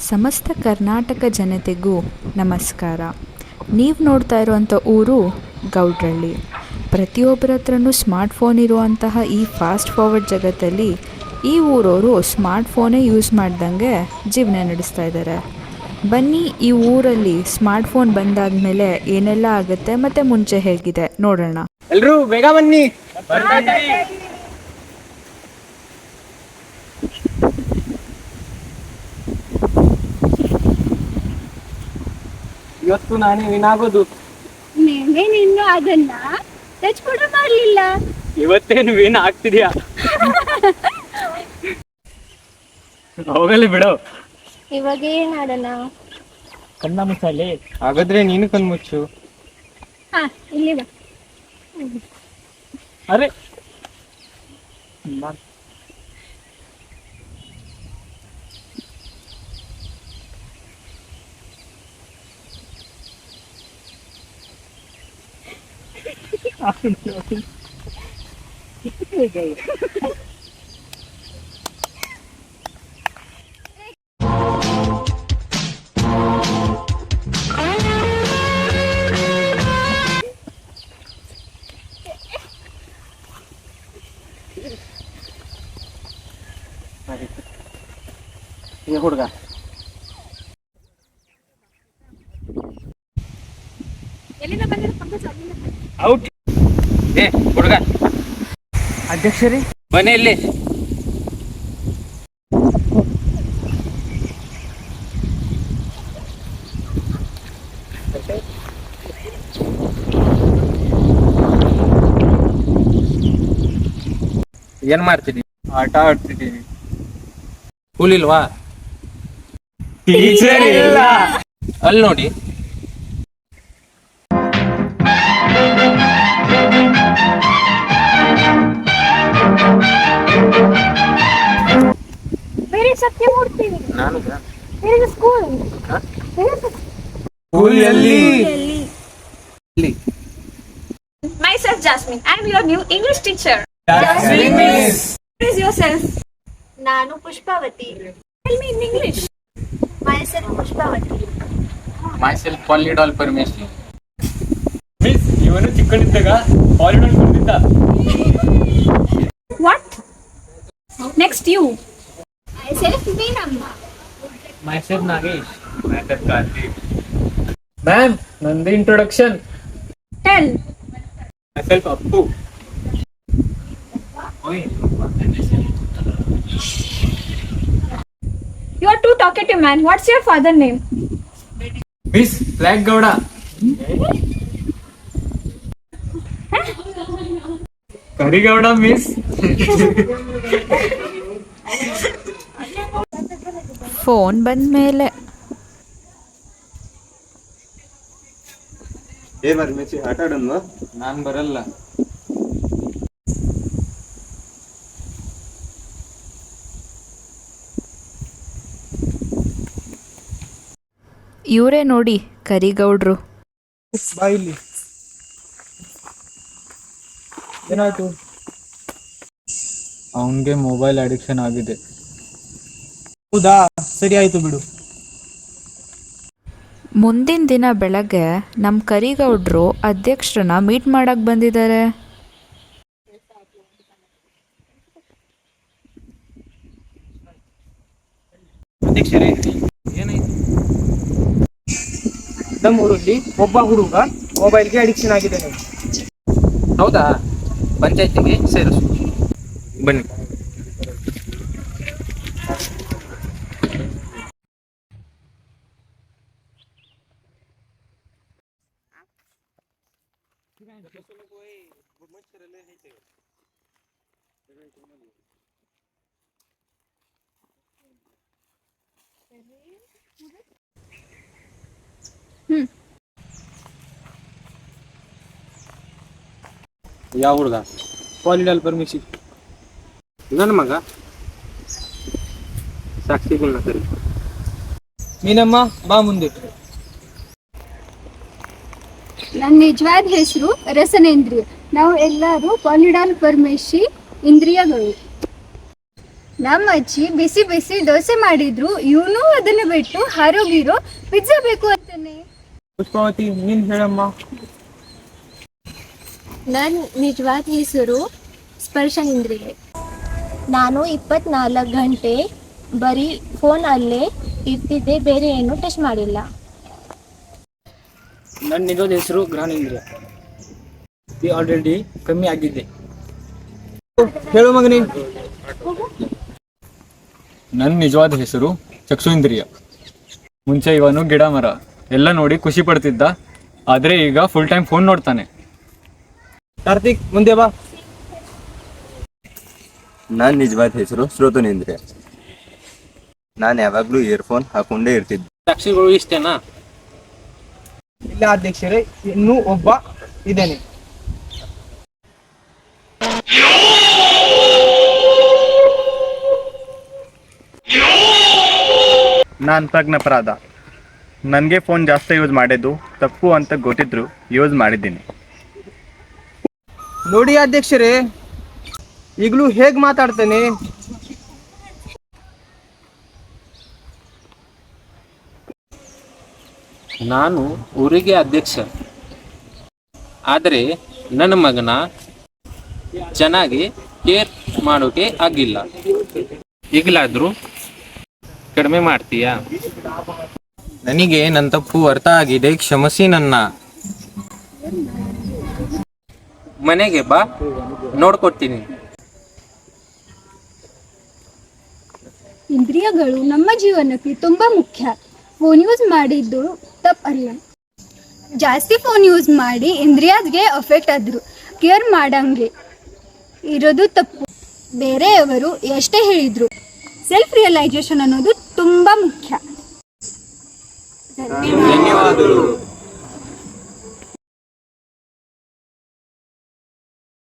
ಸಮಸ್ತ ಕರ್ನಾಟಕ ಜನತೆಗೂ ನಮಸ್ಕಾರ. ನೀವು ನೋಡ್ತಾ ಇರುವಂಥ ಊರು ಗೌಡ್ರಳ್ಳಿ. ಪ್ರತಿಯೊಬ್ಬರ ಹತ್ರನೂ ಸ್ಮಾರ್ಟ್ಫೋನ್ ಇರುವಂತಹ ಈ ಫಾಸ್ಟ್ ಫಾರ್ವರ್ಡ್ ಜಗತ್ತಲ್ಲಿ ಈ ಊರವರು ಸ್ಮಾರ್ಟ್ಫೋನೇ ಯೂಸ್ ಮಾಡ್ದಂಗೆ ಜೀವನ ನಡೆಸ್ತಾ ಇದ್ದಾರೆ. ಬನ್ನಿ, ಈ ಊರಲ್ಲಿ ಸ್ಮಾರ್ಟ್ಫೋನ್ ಬಂದಾದ್ಮೇಲೆ ಏನೆಲ್ಲ ಆಗುತ್ತೆ ಮತ್ತು ಮುಂಚೆ ಹೇಗಿದೆ ನೋಡೋಣ. ಎಲ್ರೂ ಬೇಗ ಬನ್ನಿ. ಇವತ್ತು ನಾನೇ ವಿನಾಗೋದು. ನೀನು ಅದನ್ನ ಟಚ್ ಕೂಡ ಮಾಡಲಿಲ್ಲ. ಇವತ್ತೇನು ವಿನ್ ಆಗ್ತಿದ್ಯಾ? ಹೋಗಲಿ ಬಿಡು. ಇವಾಗ ಏನ್ ಆಡೋಣ? ಕಣ್ಣ ಮುಚ್ಚಾಲೆ. ಹಾಗಾದ್ರೆ ನೀನು ಕಣ್ಮುಚ್ಚು. ಹಾ, ಇಲ್ಲಿ ಬಾ. ಅರೆ ಹುಡುಗ ಔಟ್. ಹುಡುಗ ಅಧ್ಯಕ್ಷರೇ ಬನ್ನಿ ಇಲ್ಲಿ. ಏನ್ ಮಾಡ್ತಿದ್ದೀನಿ? ಆಟ ಆಡ್ತಿದ್ದೀನಿ. ಸ್ಕೂಲ್ ಇಲ್ವಾ? ಟೀಚರ್ ಇಲ್ಲ. ಅಲ್ಲಿ ನೋಡಿ. ಬೇರೆ ಸತ್ಯಮೂರ್ತಿ. ನಾನು ಸ್ಕೂಲ್ ಎಲ್ಲಿ? Myself Jasmine. I am your new English teacher. Jasmine miss. Introduce yourself. ನಾನು Pushpavathi. Tell me in English. Myself Pushpavathi. Myself Polydol Parmeshwar. Miss, ಇವನು ಚಿಕ್ಕನಿದ್ದಾಗ ಪಾಲಿಡಾಲ್ ಬಂದಿದ್ದ. What? Next you. Myself Veenamma. Myself Nagesh. Myself Karthik. Ma'am, ನಂದು introduction. Tell. Myself Appu. You are too talkative, man. What's your father name? Miss Black Gowda. Karigowda miss. Phone ಬಂದ ಮೇಲೆ ಆಟ ಆಡೋಣ. ನಾನ್ ಬರಲ್ಲ. ಇವರೇ ನೋಡಿ ಕರಿಗೌಡ್ರು. ಬಾ ಇಲ್ಲಿ. ಏನಾಯ್ತು? ಅವನ್ಗೆ ಮೊಬೈಲ್ ಅಡಿಕ್ಷನ್ ಆಗಿದೆ. ಹೌದಾ? ಸರಿ ಆಯ್ತು ಬಿಡು. ಮುಂದಿನ ದಿನ ಬೆಳಗ್ಗೆ ನಮ್ಮ ಕರಿಗೌಡ್ರು ಅಧ್ಯಕ್ಷರನ್ನ ಮೀಟ್ ಮಾಡಕ್ಕೆ ಬಂದಿದ್ದಾರೆ. ಅಧ್ಯಕ್ಷರೇ, ಏನಾಯ್ತು? ನಮ್ಮೂರಲ್ಲಿ ಒಬ್ಬ ಹುಡುಗ ಮೊಬೈಲ್ಗೆ ಅಡಿಕ್ಷನ್ ಆಗಿದ್ದಾನೆ. ಹೌದಾ? ಪಂಚಾಯತಿಗೆ ಸೇರಿಸು. ಬನ್ನಿ. ಯಾವ ಹುಡುಗ? ಪಾಲಿಡಾಲ್ ಪರ್ಮಿಷನ್. ನನ್ನ ಮಗ ಸಾಕ್ಷಿಗಳನ್ನ ಸರಿ. ನೀನಮ್ಮ ಬಾ ಮುಂದೆ. ನನ್ನ ನಿಜವಾದ ಹೆಸರು ರಸನೇಂದ್ರಿಯ. ನಾವು ಎಲ್ಲರೂ ಪಾಲಿಡಾಲ್ ಪರ್ಮೇಶಿ ಇಂದ್ರಿಯಗಳು. ನಮ್ಮ ಅಜ್ಜಿ ಬಿಸಿ ಬಿಸಿ ದೋಸೆ ಮಾಡಿದ್ರು, ಇವನು ಅದನ್ನು ಬಿಟ್ಟು ಹಾರೋಗಿರೋ ಪಿಜ್ಜಾ ಬೇಕು ಅಂತಾನೆ. ಪುಷ್ಪಾವತಿ ನೀನ್ ಹೇಳಮ್ಮ. ನನ್ನ ನಿಜವಾದ ಹೆಸರು ಸ್ಪರ್ಶನೇಂದ್ರಿಯೆ. ನಾನು 24 ಗಂಟೆ ಬರೀ ಫೋನ್ ಅಲ್ಲೇ ಇರ್ತಿದ್ದೆ, ಬೇರೆ ಏನು ಟಚ್ ಮಾಡಿಲ್ಲ. ನನ್ನ ನಿಜವಾದ ಹೆಸರು ಜ್ಞಾನೇಂದ್ರ. ಆಲ್ರೆಡಿ ಕಮ್ಮಿ ಆಗಿದೆ. ಹೇಳು ಮಗನಿ. ನನ್ನ ನಿಜವಾದ ಹೆಸರು ಚಕ್ಷುಂದ್ರಿಯ. ಮುಂಚೆ ಇವನು ಗಿಡ ಮರ ಎಲ್ಲ ನೋಡಿ ಖುಷಿ ಪಡ್ತಿದ್ದ, ಆದರೆ ಈಗ ಫುಲ್ ಟೈಮ್ ಫೋನ್ ನೋಡ್ತಾನೆ. ಕಾರ್ತಿಕ್ ಮುಂದೆ ಬಾ. ನನ್ನ ನಿಜವಾದ ಹೆಸರು ಶ್ರೋತನೇಂದ್ರಿಯ. ನಾನು ಯಾವಾಗಲೂ ಇಯರ್ಫೋನ್ ಹಾಕೊಂಡೇ ಇರ್ತಿದ್ದೆ. ಸಾಕ್ಷಿಗಳು ಇಷ್ಟೇನಾ? ಇಲ್ಲ ಅಧ್ಯಕ್ಷರೇ, ಇನ್ನೂ ಒಬ್ಬ ಇದ್ದೇನೆ. ನಾನು ಪ್ರಜ್ಞಾಪರಾಧ. ನನಗೆ ಫೋನ್ ಜಾಸ್ತಿ ಯೂಸ್ ಮಾಡಿದ್ದು ತಪ್ಪು ಅಂತ ಗೊತ್ತಿದ್ರು ಯೂಸ್ ಮಾಡಿದ್ದೀನಿ. ನೋಡಿ ಅಧ್ಯಕ್ಷರೇ, ಈಗಲೂ ಹೇಗೆ ಮಾತಾಡ್ತೇನೆ. ನಾನು ಊರಿಗೆ ಅಧ್ಯಕ್ಷ, ಆದರೆ ನನ್ನ ಮಗನ ಚೆನ್ನಾಗಿ ಕೇರ್ ಮಾಡೋಕೆ ಆಗಿಲ್ಲ. ಈಗಲಾದರೂ ಕಡಿಮೆ ಮಾಡ್ತೀಯಾ? ನನಗೆ ನನ್ನ ತಪ್ಪು ಅರ್ಥ ಆಗಿದೆ, ಕ್ಷಮಿಸಿ ನನ್ನ. ಮನೆಗೆ ಬಾ, ನೋಡ್ಕೊಡ್ತೀನಿ. ಇಂದ್ರಿಯಗಳು ನಮ್ಮ ಜೀವನಕ್ಕೆ ತುಂಬಾ ಮುಖ್ಯ. ಫೋನ್ ಯೂಸ್ ಮಾಡಿದ್ದು ತಪ್ಪಲ್ಲ. ಜಾಸ್ತಿ ಫೋನ್ ಯೂಸ್ ಮಾಡಿ ಇಂದ್ರಿಯಾದ್ಗೆ ಅಫೆಕ್ಟ್ ಆದ್ರು, ಕೇರ್ ಮಾಡಂಗೆ ಇರೋದು ತಪ್ಪು. ಬೇರೆಯವರು ಎಷ್ಟೇ ಹೇಳಿದ್ರು ಸೆಲ್ಫ್ ರಿಯಲೈಸೇಷನ್ ಅನ್ನೋದು ತುಂಬಾ ಮುಖ್ಯ. ಧನ್ಯವಾದಗಳು.